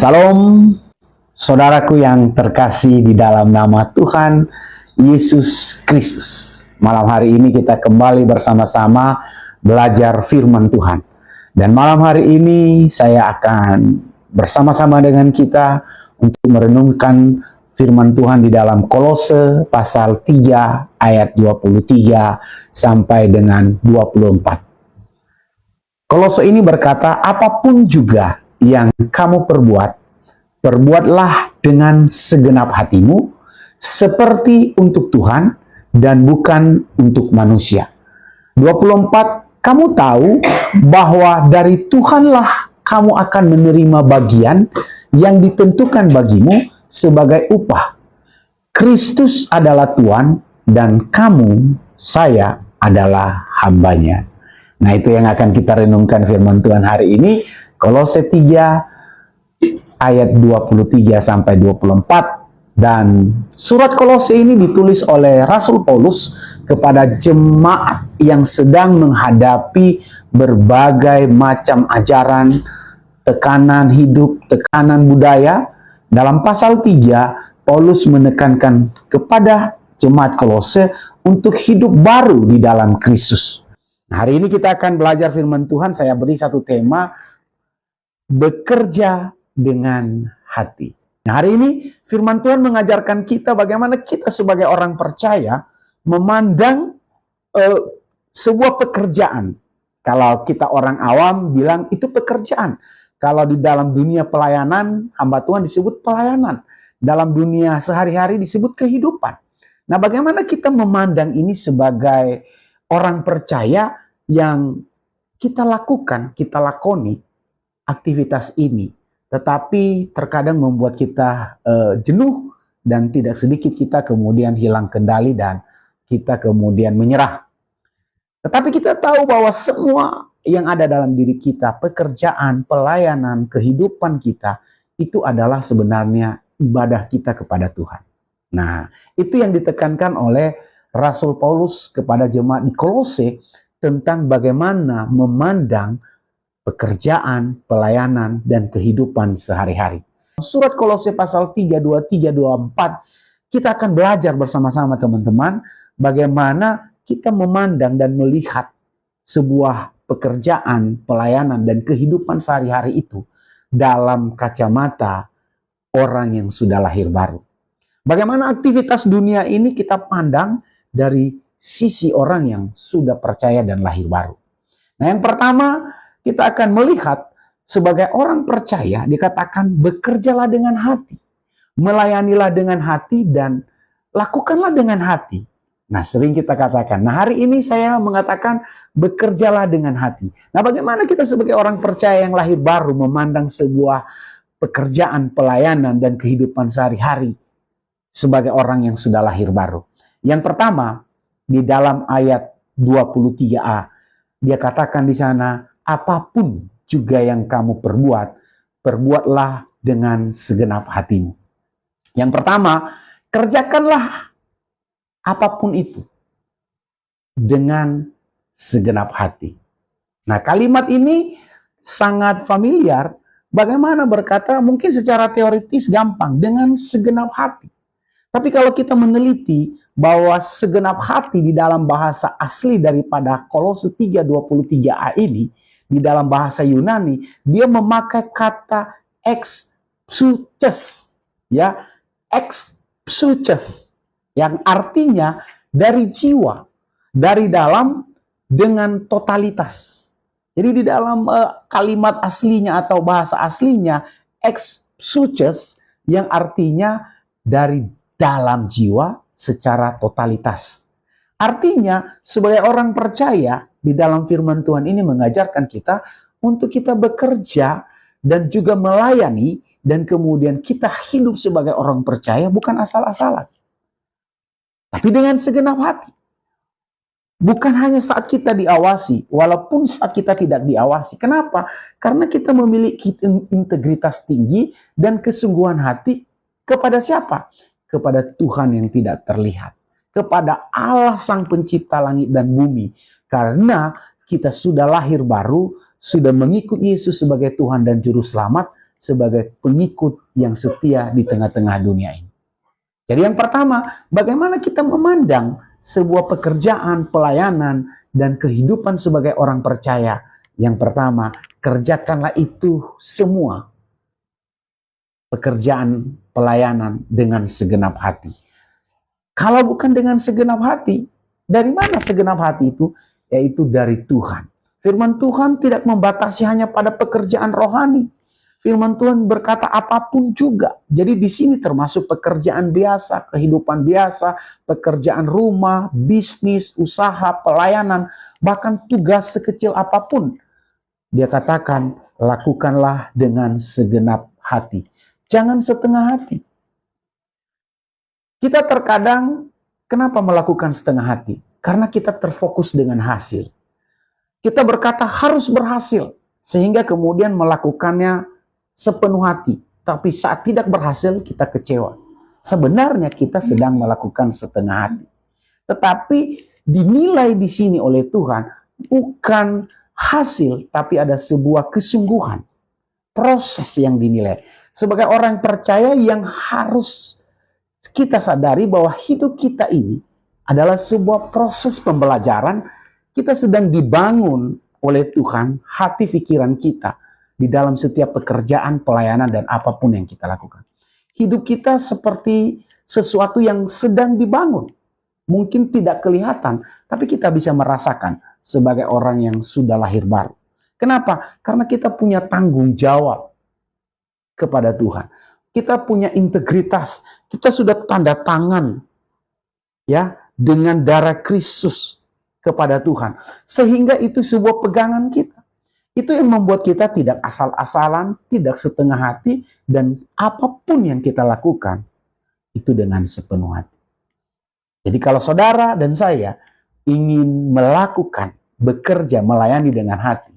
Salam, saudaraku yang terkasih di dalam nama Tuhan Yesus Kristus. Malam hari ini kita kembali bersama-sama belajar firman Tuhan. Dan malam hari ini saya akan bersama-sama dengan kita untuk merenungkan firman Tuhan di dalam Kolose pasal 3 ayat 23 sampai dengan 24. Kolose ini berkata, apapun juga yang kamu perbuatlah dengan segenap hatimu, seperti untuk Tuhan dan bukan untuk manusia. 24, kamu tahu bahwa dari Tuhanlah kamu akan menerima bagian yang ditentukan bagimu sebagai upah. Kristus adalah Tuhan dan kamu, saya adalah hambanya. Nah, itu yang akan kita renungkan firman Tuhan hari ini. Kolose 3 ayat 23 sampai 24, dan surat Kolose ini ditulis oleh Rasul Paulus kepada jemaat yang sedang menghadapi berbagai macam ajaran, tekanan hidup, tekanan budaya. Dalam pasal 3, Paulus menekankan kepada jemaat Kolose untuk hidup baru di dalam Kristus. Nah, hari ini kita akan belajar firman Tuhan. Saya beri satu tema, bekerja dengan hati. Nah, hari ini firman Tuhan mengajarkan kita bagaimana kita sebagai orang percaya memandang sebuah pekerjaan. Kalau kita orang awam bilang itu pekerjaan. Kalau di dalam dunia pelayanan, hamba Tuhan disebut pelayanan. Dalam dunia sehari-hari disebut kehidupan. Nah, bagaimana kita memandang ini sebagai orang percaya yang kita lakukan, kita lakoni aktivitas ini, tetapi terkadang membuat kita jenuh, dan tidak sedikit kita kemudian hilang kendali dan kita kemudian menyerah. Tetapi kita tahu bahwa semua yang ada dalam diri kita, pekerjaan, pelayanan, kehidupan kita, itu adalah sebenarnya ibadah kita kepada Tuhan. Nah, itu yang ditekankan oleh Rasul Paulus kepada jemaat di Kolose tentang bagaimana memandang pekerjaan, pelayanan, dan kehidupan sehari-hari. Surat Kolose pasal 3, 23, 24, kita akan belajar bersama-sama teman-teman bagaimana kita memandang dan melihat sebuah pekerjaan, pelayanan, dan kehidupan sehari-hari itu dalam kacamata orang yang sudah lahir baru. Bagaimana aktivitas dunia ini kita pandang dari sisi orang yang sudah percaya dan lahir baru. Nah, yang pertama, kita akan melihat sebagai orang percaya dikatakan bekerjalah dengan hati, melayanilah dengan hati, dan lakukanlah dengan hati. Nah, sering kita katakan, nah hari ini saya mengatakan bekerjalah dengan hati. Nah, bagaimana kita sebagai orang percaya yang lahir baru memandang sebuah pekerjaan, pelayanan, dan kehidupan sehari-hari sebagai orang yang sudah lahir baru? Yang pertama, di dalam ayat 23a, dia katakan di sana, apapun juga yang kamu perbuatlah dengan segenap hatimu. Yang pertama, kerjakanlah apapun itu dengan segenap hati. Nah, kalimat ini sangat familiar. Bagaimana berkata, mungkin secara teoritis gampang, dengan segenap hati. Tapi kalau kita meneliti bahwa segenap hati di dalam bahasa asli daripada Kolose 3:23a ini, di dalam bahasa Yunani, dia memakai kata exouches, ya, exouches, yang artinya dari jiwa, dari dalam, dengan totalitas. Jadi di dalam kalimat aslinya atau bahasa aslinya, exouches, yang artinya dari dalam jiwa secara totalitas. Artinya, sebagai orang percaya, di dalam firman Tuhan ini mengajarkan kita untuk kita bekerja dan juga melayani, dan kemudian kita hidup sebagai orang percaya bukan asal-asalan, tapi dengan segenap hati. Bukan hanya saat kita diawasi, walaupun saat kita tidak diawasi. Kenapa? Karena kita memiliki integritas tinggi dan kesungguhan hati kepada siapa? Kepada Tuhan yang tidak terlihat, kepada Allah Sang Pencipta langit dan bumi. Karena kita sudah lahir baru, sudah mengikut Yesus sebagai Tuhan dan Juru Selamat, sebagai pengikut yang setia di tengah-tengah dunia ini. Jadi yang pertama, bagaimana kita memandang sebuah pekerjaan, pelayanan, dan kehidupan sebagai orang percaya. Yang pertama, kerjakanlah itu semua pekerjaan pelayanan dengan segenap hati. Kalau bukan dengan segenap hati, dari mana segenap hati itu? Yaitu dari Tuhan. Firman Tuhan tidak membatasi hanya pada pekerjaan rohani. Firman Tuhan berkata apapun juga. Jadi di sini termasuk pekerjaan biasa, kehidupan biasa, pekerjaan rumah, bisnis, usaha, pelayanan, bahkan tugas sekecil apapun. Dia katakan, lakukanlah dengan segenap hati. Jangan setengah hati. Kita terkadang, kenapa melakukan setengah hati? Karena kita terfokus dengan hasil. Kita berkata harus berhasil, sehingga kemudian melakukannya sepenuh hati. Tapi saat tidak berhasil, kita kecewa. Sebenarnya kita sedang melakukan setengah hati. Tetapi dinilai di sini oleh Tuhan, bukan hasil, tapi ada sebuah kesungguhan. Proses yang dinilai. Sebagai orang percaya yang harus kita sadari bahwa hidup kita ini adalah sebuah proses pembelajaran. Kita sedang dibangun oleh Tuhan, hati pikiran kita di dalam setiap pekerjaan, pelayanan, dan apapun yang kita lakukan. Hidup kita seperti sesuatu yang sedang dibangun. Mungkin tidak kelihatan, tapi kita bisa merasakan sebagai orang yang sudah lahir baru. Kenapa? Karena kita punya tanggung jawab kepada Tuhan. Kita punya integritas. Kita sudah tanda tangan ya dengan darah Kristus kepada Tuhan. Sehingga itu sebuah pegangan kita. Itu yang membuat kita tidak asal-asalan, tidak setengah hati, dan apapun yang kita lakukan itu dengan sepenuh hati. Jadi kalau saudara dan saya ingin melakukan, bekerja, melayani dengan hati,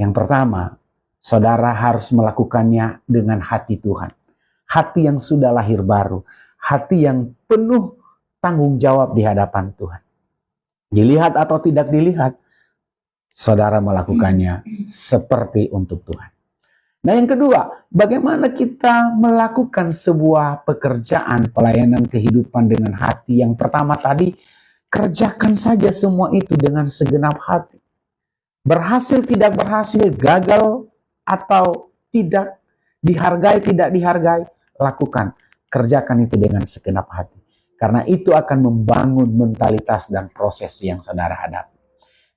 yang pertama, saudara harus melakukannya dengan hati Tuhan. Hati yang sudah lahir baru. Hati yang penuh tanggung jawab di hadapan Tuhan. Dilihat atau tidak dilihat, saudara melakukannya seperti untuk Tuhan. Nah yang kedua, bagaimana kita melakukan sebuah pekerjaan, pelayanan kehidupan dengan hati. Yang pertama tadi, kerjakan saja semua itu dengan segenap hati. Berhasil, tidak berhasil, gagal, atau tidak dihargai, tidak dihargai, lakukan. Kerjakan itu dengan segenap hati. Karena itu akan membangun mentalitas dan proses yang saudara hadapi.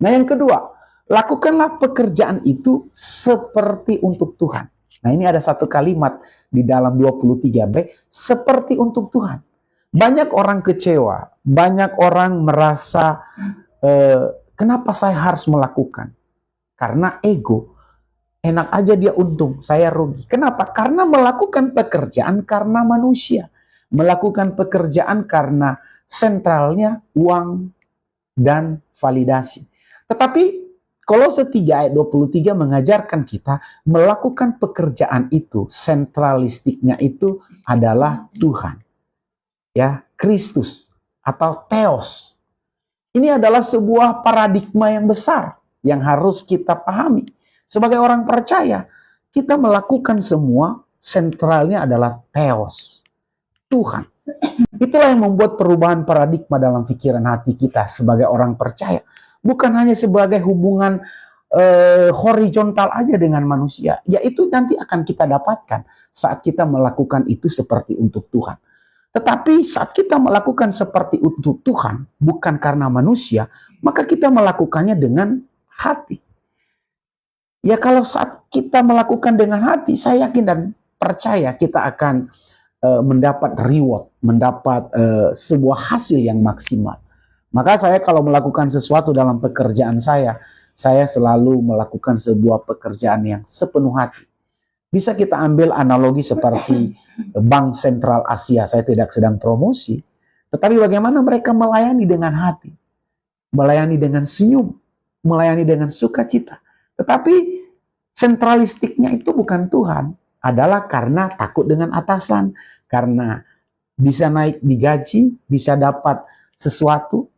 Nah yang kedua, lakukanlah pekerjaan itu seperti untuk Tuhan. Nah ini ada satu kalimat di dalam 23b, seperti untuk Tuhan. Banyak orang kecewa, banyak orang merasa, kenapa saya harus melakukan? Karena ego, enak aja dia untung, saya rugi. Kenapa? Karena melakukan pekerjaan karena manusia. Melakukan pekerjaan karena sentralnya uang dan validasi. Tetapi Kolose 3 ayat 23 mengajarkan kita melakukan pekerjaan itu, sentralistiknya itu adalah Tuhan. Ya, Kristus atau Theos. Ini adalah sebuah paradigma yang besar yang harus kita pahami. Sebagai orang percaya, kita melakukan semua, sentralnya adalah Theos, Tuhan. Itulah yang membuat perubahan paradigma dalam pikiran hati kita sebagai orang percaya. Bukan hanya sebagai hubungan horizontal aja dengan manusia. Yaitu nanti akan kita dapatkan saat kita melakukan itu seperti untuk Tuhan. Tetapi saat kita melakukan seperti untuk Tuhan, bukan karena manusia, maka kita melakukannya dengan hati. Ya kalau saat kita melakukan dengan hati, saya yakin dan percaya kita akan mendapat reward, mendapat sebuah hasil yang maksimal. Maka saya kalau melakukan sesuatu dalam pekerjaan saya selalu melakukan sebuah pekerjaan yang sepenuh hati. Bisa kita ambil analogi seperti Bank Sentral Asia, saya tidak sedang promosi, tetapi bagaimana mereka melayani dengan hati, melayani dengan senyum, melayani dengan sukacita. Tetapi sentralistiknya itu bukan Tuhan, adalah karena takut dengan atasan, karena bisa naik di gaji, bisa dapat sesuatu.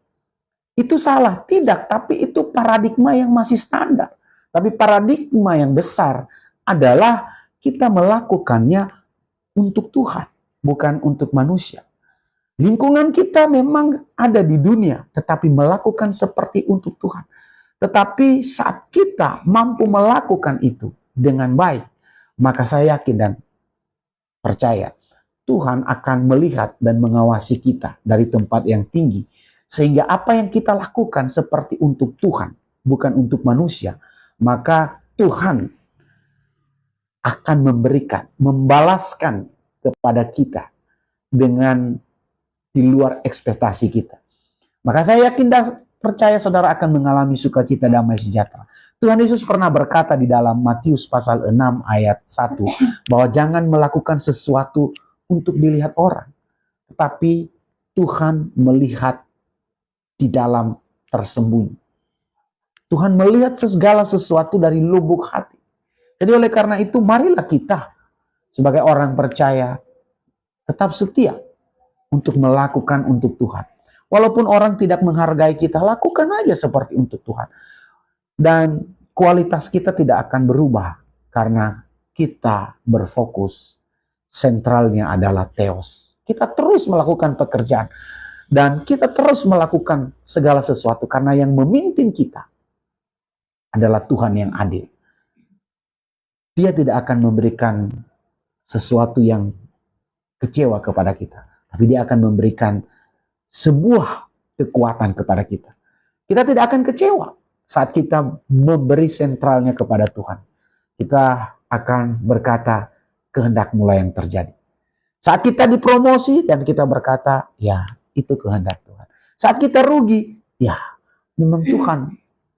Itu salah, tidak, tapi itu paradigma yang masih standar. Tapi paradigma yang besar adalah kita melakukannya untuk Tuhan, bukan untuk manusia. Lingkungan kita memang ada di dunia, tetapi melakukan seperti untuk Tuhan. Tetapi saat kita mampu melakukan itu dengan baik, maka saya yakin dan percaya Tuhan akan melihat dan mengawasi kita dari tempat yang tinggi. Sehingga apa yang kita lakukan seperti untuk Tuhan, bukan untuk manusia, maka Tuhan akan memberikan, membalaskan kepada kita dengan di luar ekspektasi kita. Maka saya yakin dan percaya saudara akan mengalami sukacita, damai sejahtera. Tuhan Yesus pernah berkata di dalam Matius pasal 6 ayat 1 bahwa jangan melakukan sesuatu untuk dilihat orang, tetapi Tuhan melihat di dalam tersembunyi. Tuhan melihat segala sesuatu dari lubuk hati. Jadi oleh karena itu marilah kita sebagai orang percaya tetap setia untuk melakukan untuk Tuhan. Walaupun orang tidak menghargai kita, lakukan aja seperti untuk Tuhan. Dan kualitas kita tidak akan berubah karena kita berfokus sentralnya adalah Theos. Kita terus melakukan pekerjaan dan kita terus melakukan segala sesuatu karena yang memimpin kita adalah Tuhan yang adil. Dia tidak akan memberikan sesuatu yang kecewa kepada kita, tapi dia akan memberikan sebuah kekuatan kepada kita. Kita tidak akan kecewa saat kita memberi sentralnya kepada Tuhan. Kita akan berkata, kehendak-Mu yang terjadi. Saat kita dipromosi dan kita berkata, ya itu kehendak Tuhan. Saat kita rugi, ya memang Tuhan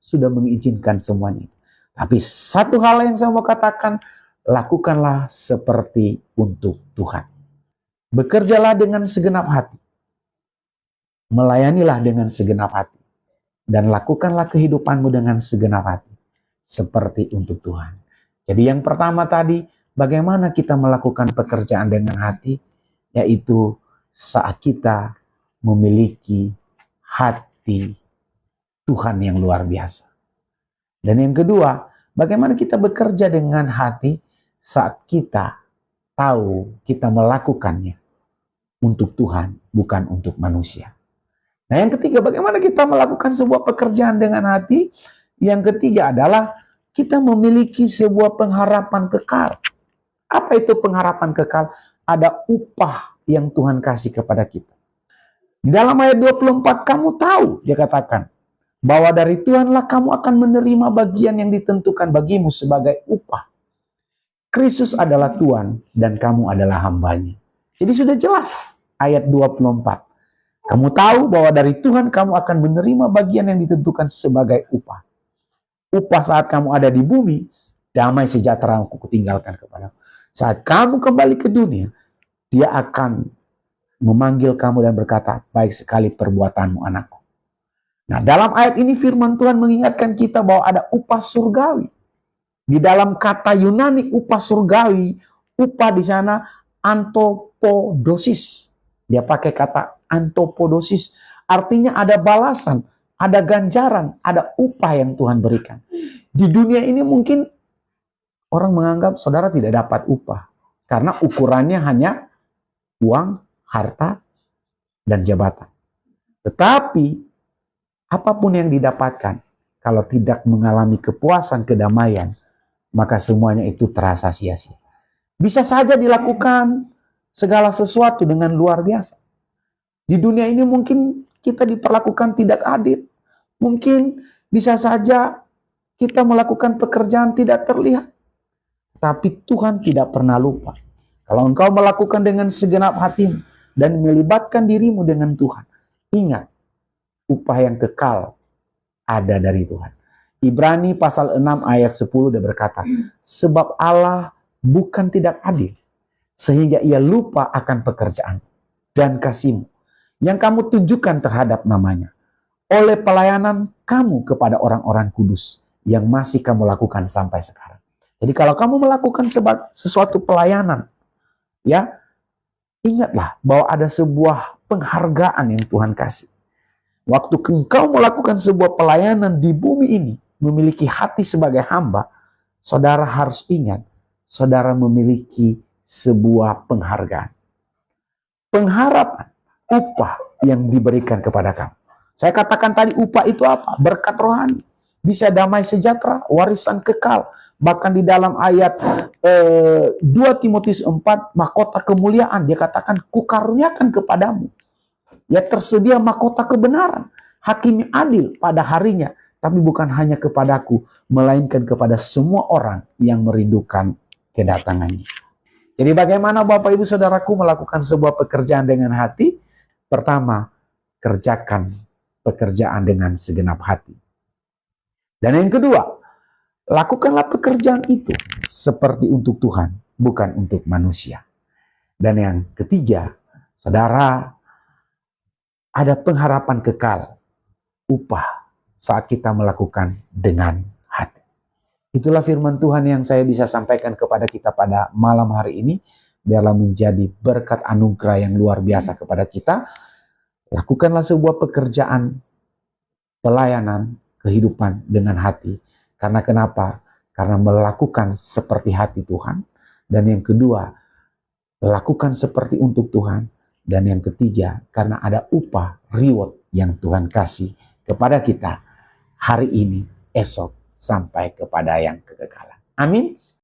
sudah mengizinkan semuanya. Tapi satu hal yang saya mau katakan, lakukanlah seperti untuk Tuhan. Bekerjalah dengan segenap hati. Melayanilah dengan segenap hati. Dan lakukanlah kehidupanmu dengan segenap hati. Seperti untuk Tuhan. Jadi yang pertama tadi, bagaimana kita melakukan pekerjaan dengan hati? Yaitu saat kita memiliki hati Tuhan yang luar biasa. Dan yang kedua, bagaimana kita bekerja dengan hati saat kita tahu kita melakukannya untuk Tuhan, bukan untuk manusia. Nah yang ketiga, bagaimana kita melakukan sebuah pekerjaan dengan hati? Yang ketiga adalah kita memiliki sebuah pengharapan kekal. Apa itu pengharapan kekal? Ada upah yang Tuhan kasih kepada kita. Di dalam ayat 24, kamu tahu, dia katakan, bahwa dari Tuhanlah kamu akan menerima bagian yang ditentukan bagimu sebagai upah. Kristus adalah Tuhan dan kamu adalah hambanya. Jadi sudah jelas ayat 24. Kamu tahu bahwa dari Tuhan kamu akan menerima bagian yang ditentukan sebagai upah. Upah saat kamu ada di bumi, damai sejahtera aku tinggalkan kepadamu. Saat kamu kembali ke dunia, dia akan memanggil kamu dan berkata, baik sekali perbuatanmu anakku. Nah dalam ayat ini firman Tuhan mengingatkan kita bahwa ada upah surgawi. Di dalam kata Yunani upah surgawi, upah di sana antopodosis. Dia pakai kata antopodosis. Artinya ada balasan, ada ganjaran, ada upah yang Tuhan berikan. Di dunia ini mungkin orang menganggap saudara tidak dapat upah. Karena ukurannya hanya uang, harta, dan jabatan. Tetapi apapun yang didapatkan, kalau tidak mengalami kepuasan, kedamaian, maka semuanya itu terasa sia-sia. Bisa saja dilakukan segala sesuatu dengan luar biasa. Di dunia ini mungkin kita diperlakukan tidak adil. Mungkin bisa saja kita melakukan pekerjaan tidak terlihat. Tapi Tuhan tidak pernah lupa. Kalau engkau melakukan dengan segenap hatimu dan melibatkan dirimu dengan Tuhan, ingat, upah yang kekal ada dari Tuhan. Ibrani pasal 6 ayat 10 dia berkata, sebab Allah bukan tidak adil, sehingga ia lupa akan pekerjaan dan kasihmu yang kamu tunjukkan terhadap namanya, oleh pelayanan kamu kepada orang-orang kudus yang masih kamu lakukan sampai sekarang. Jadi kalau kamu melakukan sesuatu pelayanan, ya, ingatlah bahwa ada sebuah penghargaan yang Tuhan kasih. Waktu engkau melakukan sebuah pelayanan di bumi ini, memiliki hati sebagai hamba, saudara harus ingat, saudara memiliki sebuah penghargaan. Pengharapan upah yang diberikan kepada kamu. Saya katakan tadi, upah itu apa? Berkat rohani. Bisa damai sejahtera, warisan kekal. Bahkan di dalam ayat 2 Timotius 4, mahkota kemuliaan, dia katakan, kukaruniakan kepadamu. Ya, tersedia mahkota kebenaran, hakim yang adil pada harinya. Tapi bukan hanya kepadaku, melainkan kepada semua orang yang merindukan kedatangannya. Jadi bagaimana Bapak Ibu Saudaraku melakukan sebuah pekerjaan dengan hati? Pertama, kerjakan pekerjaan dengan segenap hati. Dan yang kedua, lakukanlah pekerjaan itu seperti untuk Tuhan, bukan untuk manusia. Dan yang ketiga, saudara, ada pengharapan kekal, upah saat kita melakukan dengan hati. Itulah firman Tuhan yang saya bisa sampaikan kepada kita pada malam hari ini. Biarlah menjadi berkat anugerah yang luar biasa kepada kita. Lakukanlah sebuah pekerjaan, pelayanan, kehidupan dengan hati. Karena kenapa? Karena melakukan seperti hati Tuhan. Dan yang kedua, lakukan seperti untuk Tuhan. Dan yang ketiga, karena ada upah, reward yang Tuhan kasih kepada kita hari ini, esok, sampai kepada yang kekekalan. Amin.